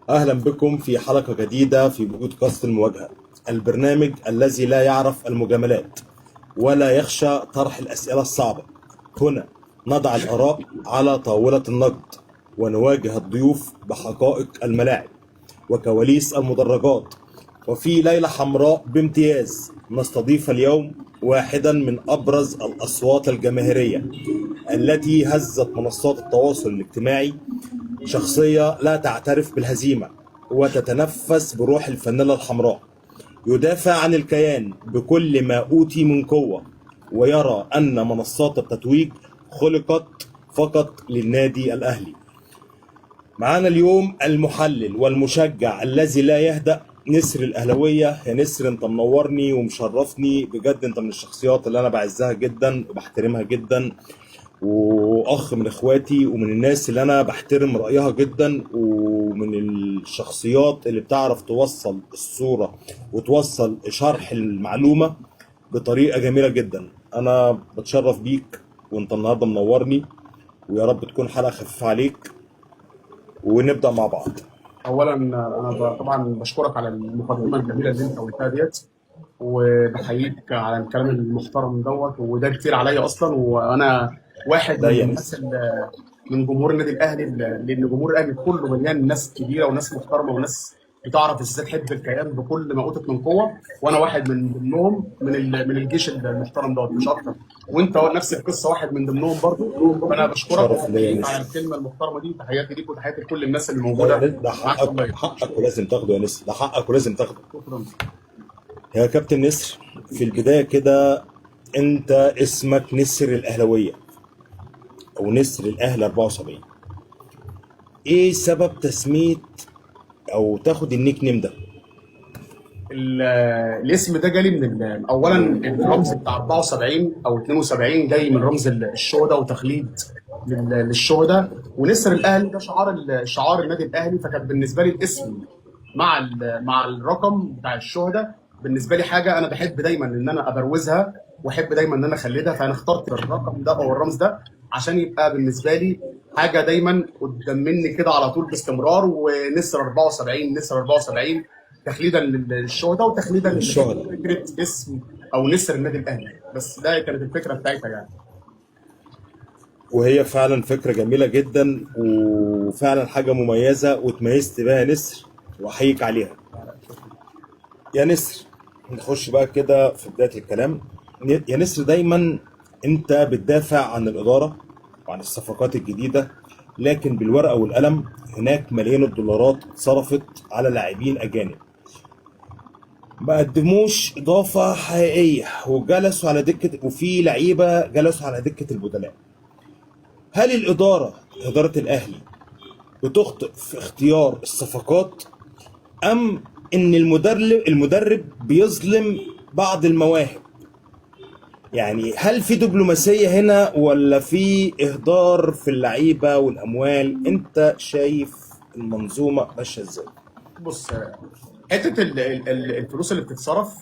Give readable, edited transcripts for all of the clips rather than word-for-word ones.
أهلا بكم في حلقة جديدة في بودكاست المواجهة، البرنامج الذي لا يعرف المجاملات ولا يخشى طرح الأسئلة الصعبة. هنا نضع الآراء على طاولة النقد ونواجه الضيوف بحقائق الملاعب وكواليس المدرجات. وفي ليلة حمراء بامتياز نستضيف اليوم واحدا من أبرز الأصوات الجماهيرية التي هزت منصات التواصل الاجتماعي، شخصية لا تعترف بالهزيمة وتتنفس بروح الفانيلا الحمراء، يدافع عن الكيان بكل ما أوتي من قوة، ويرى أن منصات التتويج خلقت فقط للنادي الأهلي. معانا اليوم المحلل والمشجع الذي لا يهدأ، نسر الأهلوية. يا نسر، انت منورني ومشرفني بجد، انت من الشخصيات اللي انا بعزها جدا وبحترمها جدا، واخ من اخواتي ومن الناس اللي انا بحترم رايها جدا، ومن الشخصيات اللي بتعرف توصل الصوره وتوصل شرح المعلومه بطريقه جميله جدا. انا بتشرف بيك وانت النهارده منورني، ويا رب تكون حلقه خفيفه عليك ونبدا مع بعض. اولا انا طبعا بشكرك على المقدمه الجميله اللي انت قلتها ديت، وبحييك على الكلام المحترم دوت، وده كتير عليا اصلا. وانا واحد ده من يا الناس نسر، من جمهور النادي الاهلي، لان جمهور الاهلي كله مليان ناس كبيره وناس محترمه وناس بتعرف ازاي تحب الكيان بكل ما اوتت من قوه، وانا واحد من ضمنهم، من الجيش المحترم دوت مش اكتر. وانت نفس القصه واحد من ضمنهم برضو. فانا بشكرك شرف ليا يا وبحييك على نسر. الكلمه المحترمه دي. تحياتي ليك وتحياتي لكل الناس اللي لا يا موجوده نسر، ده معاك حقك، والله. حقك ولازم تاخده يا نسر، ده حقك ولازم تاخده. شكرا. يا كابتن نسر، في البداية كده، انت اسمك نسر الأهلوية او نسر الأهل 74. ايه سبب تسمية او تاخد النيك نيم ده؟ ال- الاسم ده جالي اولا الرمز بتاع 74 او 72 جاي من رمز الشهداء وتخليد للشهداء، ونسر الاهلي ده شعار النادي الاهلي. فكان بالنسبه لي الاسم مع الرقم بتاع الشهداء بالنسبه لي حاجه انا بحب دايما ان انا ابروزها، واحب دايما ان انا اخلدها. فانا اخترت الرقم ده او الرمز ده عشان يبقى بالنسبه لي حاجه دايما قدام مني كده على طول باستمرار. ونسر 74 نسر 74 تخليدا للشهداء وتخليدا للشهداء. لفكره اسم او نسر النادي الاهلي. بس ده كانت الفكره بتاعتها يعني. وهي فعلا فكرة جميلة جدا، وفعلا حاجة مميزة وتميزت بيها يا نسر، واحييك عليها. يا نسر، نخش بقى كده في بداية الكلام. يا نسر، دايما انت بتدافع عن الإدارة وعن الصفقات الجديدة، لكن بالورقة والقلم هناك ملايين الدولارات اتصرفت على لاعبين أجانب ما قدموش إضافة حقيقية وجلسوا على دكة، وفي لعيبة جلسوا على دكة البدلاء. هل إدارة الأهلي بتخطئ في اختيار الصفقات، أم إن المدرب بيظلم بعض المواهب؟ يعني هل في دبلوماسية هنا ولا في إهدار في اللعيبة والأموال؟ أنت شايف المنظومة ماشية إزاي؟ بص، حته الفلوس اللي بتتصرف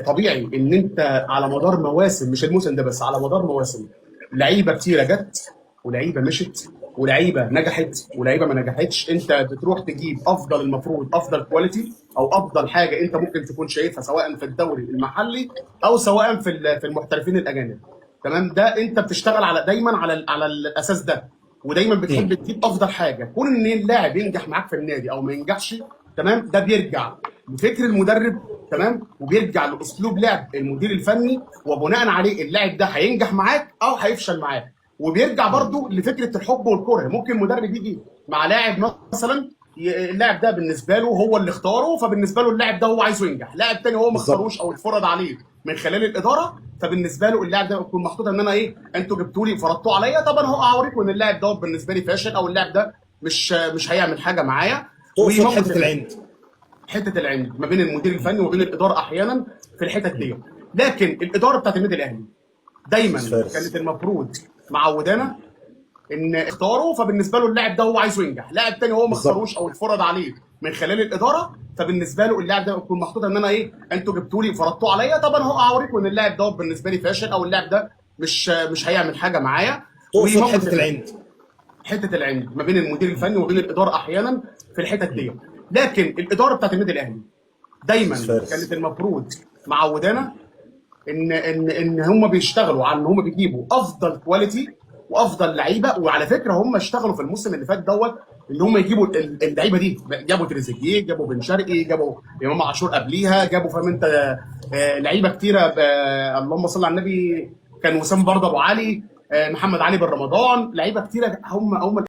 طبيعي ان انت على مدار مواسم، مش الموسم ده بس، على مدار مواسم لعيبه كتيره جت ولعيبه مشت ولعيبه نجحت ولعيبه ما نجحتش. انت بتروح تجيب افضل، المفروض افضل كواليتي او افضل حاجه انت ممكن تكون شايفها سواء في الدوري المحلي او سواء في المحترفين الاجانب. تمام، ده انت بتشتغل على دايما على الاساس ده، ودايما بتحب تجيب افضل حاجه. كون ان اللاعب ينجح معاك في النادي او ما ينجحش، تمام، ده بيرجع لفكر المدرب، تمام، وبيرجع لاسلوب لعب المدير الفني، وبناء عليه اللاعب ده هينجح معاك او هيفشل معاك. وبيرجع برضو لفكره الحب والكره. ممكن مدرب يجي مع لاعب مثلا، اللاعب ده بالنسبه له هو اللي اختاره، فبالنسبه له اللاعب ده هو عايزه ينجح. لاعب تاني هو ما بالظبط. اختاروش او اتفرض عليه من خلال الاداره، فبالنسبه له اللاعب ده يكون محطوط ان انا ايه، انتوا جبتوا لي فرضتوه عليا، طب انا هو هوريكم ان اللاعب ده بالنسبه لي فاشل، او اللاعب ده مش هيعمل حاجه معايا. تقصد ويموت حتة العند؟ حته العند ما بين المدير الفني وما بين الاداره احيانا في الحتت دي. لكن الاداره بتاعت النادي الاهلي دايما فارس. كانت المفروض معودانا ان اختاره، فبالنسبه له اللاعب ده هو عايزه ينجح. لاعب تاني هو ما بالظبط. اختاروش او اتفرض عليه من خلال الاداره، فبالنسبه له اللاعب ده يكون محطوط ان انا ايه، انتوا جبتوا لي فرضتوه عليا، طب انا هو هوريكم ان اللاعب ده بالنسبه لي فاشل، او اللاعب ده مش هيعمل حاجه معايا. تقصد ويموت حتة العند؟ حته العند ما بين المدير الفني وما بين الاداره احيانا في الحتت دي. لكن الاداره بتاعت النادي الاهلي دايما أستاذ فارس. كانت المفروض معودانا ان هم بيشتغلوا على ان هم بيجيبوا افضل كواليتي وافضل لعيبه. وعلى فكره هم اشتغلوا في الموسم اللي فات دوت ان هم يجيبوا اللعيبه دي. جابوا تريزيجيه، جابوا بن شرقي، جابوا امام عاشور قبليها، جابوا فاهم انت لعيبه كتيره اللهم صل على النبي، كان وسام برضه ابو علي، محمد علي بن رمضان، لعيبه كتيره هم